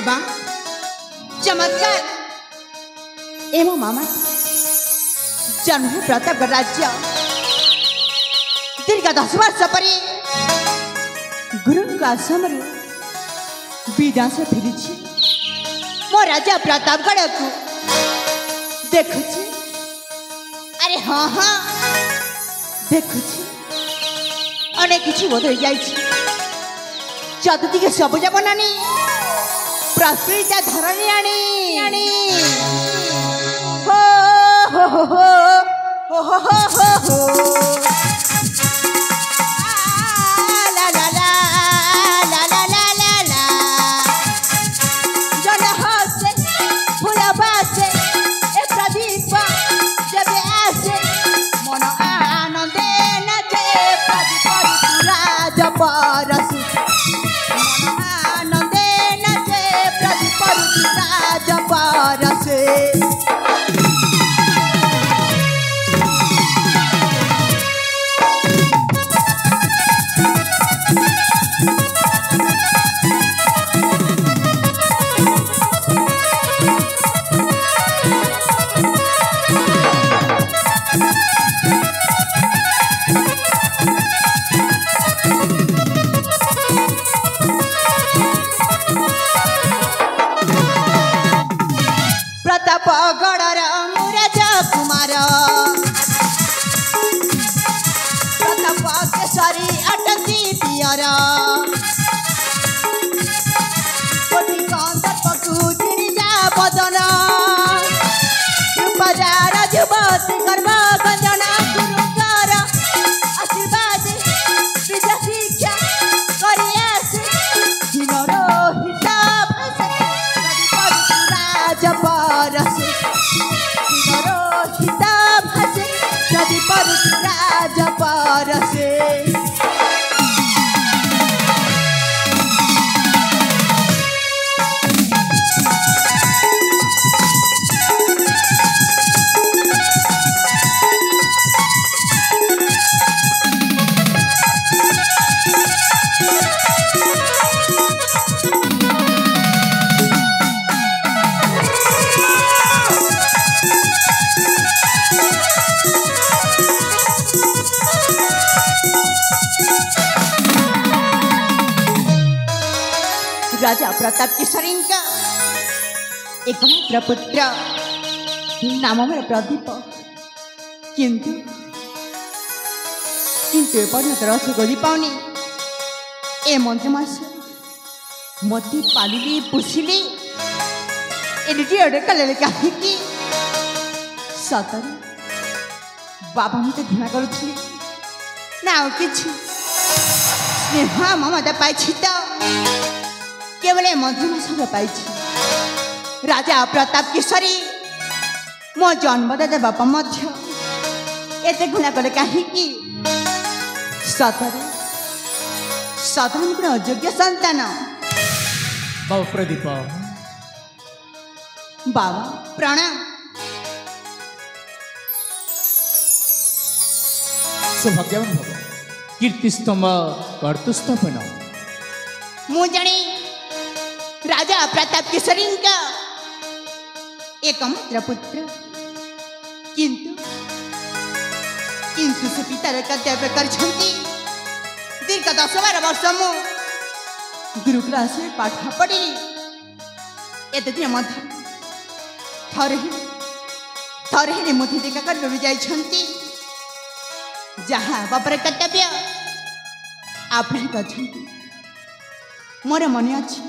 सेवा चमत्कार एवं मामा जन्म प्रतापगढ़ राज्य दीर्घ 10 वर्ष पर गुरु आश्रम विदा से फेरी मो राजा प्रतापगढ़ को देखु अरे हाँ हाँ देखु अनेक किसी बदल जाए चतुर्दिके सबुज बनानी प्रस्फुटित धरणी आनी हो हो हो हो हो हो हो हो ला ला ला ला ला ला ला ला जन हसे फूल बासे ए प्रदीप जब आसे मन आनंदे नाचे प्रदीप राज परसु प्रतापगढ़ मुराजा कुमार प्रताप केसरी अटकी पियर कोटि कंदर्पकु जिणिजा बदन रूपजार युवती गर्भ गंजना गुरुकर आशीर्वाद विद्या शिक्षा करि आसे हिनर हिसाब राज परसे हिसाब हसे प्रदीप राज परसे राजा प्रताप केसरी का एकमात्र पुत्र नाम मेरा प्रदीप किंतु एपर्यंत रस गली पाऊनी ए मंत्र मास मती पालिली पुषिली एडिटी कले कहीं सतरे बाबा मत घृणा करुले ना कि स्नेह ममता पाई तो केवल मधुमास पाई राजा प्रताप केसरी मो जन्मदाता बापा एत घृणा कले कहीं सतरे सतरे अयोग्य संतान बाबा प्रदीप बाबा प्रणाम सौभाग्यवान भव कीर्तिस्तंभ कर्तुस्तंभ मु जानी राजा प्रताप केसरी का एकमात्र पुत्र किंतु से पितार कर्तव्य कर दीर्घ 10-12 वर्ष मु गुरुकुलास पाठ पढ़ी एत दिन मध्य थरे मुथि देखा कर जाइछंती जहाँ बापर कर्तव्य आपणे करछंती मोर मन अच्छी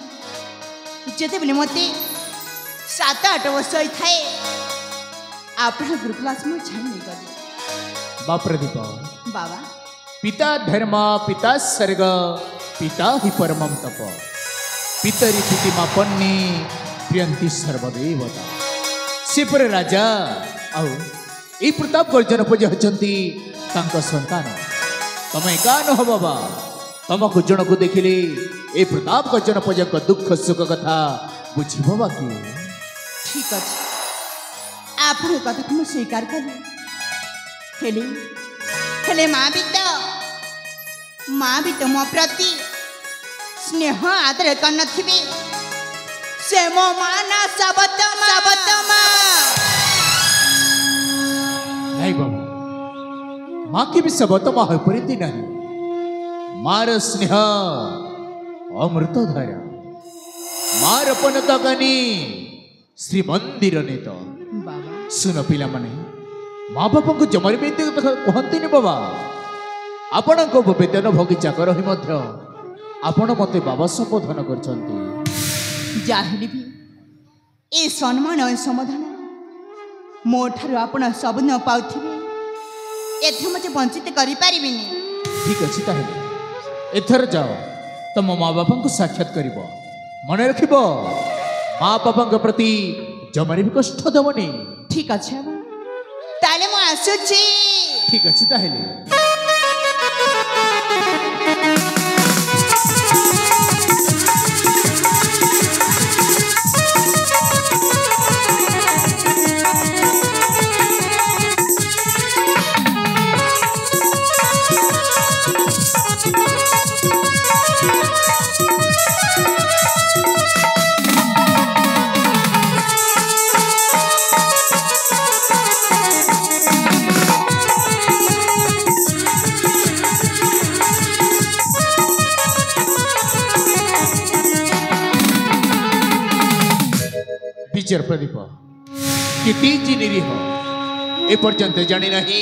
जिते बोले मत 7-8 वर्ष होता है आप गुरुकुलास में छान नहीं कर बाप प्रदीप बाबा पिता धर्म पिता स्वर्ग पिता ही परमं तप पितरी पितिमा पन्नी प्रियंती सर्वदेवता सेपर राजा आउ ए प्रतापगढ़ जनपद होचंती तांका संतान तमे का न हो बाबा तमको जन को देखिले ए प्रतापगढ़ जनपद का दुख सुख कथा बुझिब बाकी ठीक अच्छे आप कथा को मैं स्वीकार करी हेले माँ भी तो मो प्रति स्नेह आदर कर ସେ ମୋ ମା ନା ସାବତମା। ନାଇଁ ବାବୁ, ମା କେବେ ସବତମା ହୋଇପାରିନ୍ତି ନାହିଁ। ମାର ସ୍ନେହ ଅମୃତ ଧାରା, ମାର ପନତକାନି ଶ୍ରୀମନ୍ଦିର ନେତ। ବାବା ଶୁଣ ପିଲାମାନେ, ମା ବାପାଙ୍କୁ ଜମାରେ ବି ଏମିତି କଥା କହନ୍ତିନି ବାବା। ଆପଣଙ୍କ ବେତନ ଭୋଗୀ ଚାକର ହୋଇ ମଧ୍ୟ ଆପଣ ମୋତେ ବାବା ସମ୍ବୋଧନ କରିଛନ୍ତି। ଯାହେଲେ ବି ଏ ସମ୍ମାନ ଓ ସମାଧାନ ମୋ ଠାରୁ ଆପଣ ସବୁଦିନ ପାଉଥିବେ, ଏଥିରୁ ମୋତେ ବଞ୍ଚିତ କରିପାରିବିନି। ଠିକ ଅଛି, ତାହେଲେ ଏଥର ଯାଅ ତମ ମା ବାପାଙ୍କୁ ସାକ୍ଷାତ କରିବ। ମନେ ରଖିବ, ମା ବାପାଙ୍କ ପ୍ରତି ଜମାରେ ବି କଷ୍ଟ ଦେବନି। ଠିକ ଅଛି ବାବା, ତାହେଲେ ମୁଁ ଆସୁଛି। ଠିକ ଅଛି ତାହେଲେ। ବିଚାର ପ୍ରଦୀପ କେତେ ନିରୀହ, ଏପର୍ଯ୍ୟନ୍ତ ଜାଣି ନାହିଁ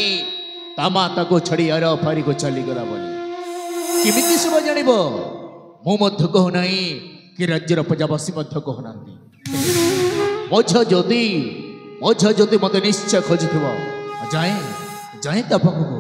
ତା ମା ତାକୁ ଛାଡ଼ି ଆର ଫାରିକୁ ଚାଲିଗଲା ବୋଲି। କେମିତି ସବୁ ଜାଣିବ? ମୁଁ ମଧ୍ୟ କହୁନାହିଁ କି ରାଜ୍ୟର ପ୍ରଜାବାସୀ ମଧ୍ୟ କହୁନାହାନ୍ତି। ମୋ ଝିଅ ଯଦି ମୋତେ ନିଶ୍ଚୟ ଖୋଜୁଥିବ, ଯାଏ ତା ପାଖକୁ।